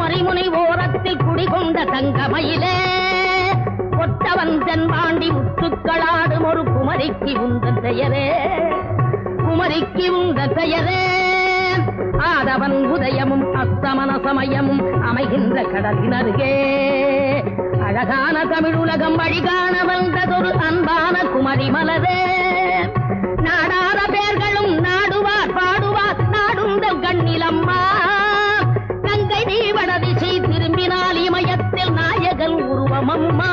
மறைமுனை ஓரத்தில் குடிகொண்ட தங்கமயிலே கொற்றவன் தென்பாண்டி முத்துக்களாடும் ஒரு குமரிக்கு உந்த பெயரே குமரிக்கு உந்த பெயரே ஆதவன் உதயமும் அஸ்தமன சமயமும் அமைகின்ற கடலினருகே அழகான தமிழ் உலகம் வழிகாண வந்ததொரு அன்பான குமரி மலரே நாடாத பேர்களும் நாடுவார் பாடுவார் நாடுந்த கண்ணிலம்மா கங்கை நீ வடதிசை திரும்பினால் இமயத்தில் நாயகன் உருவமம்மா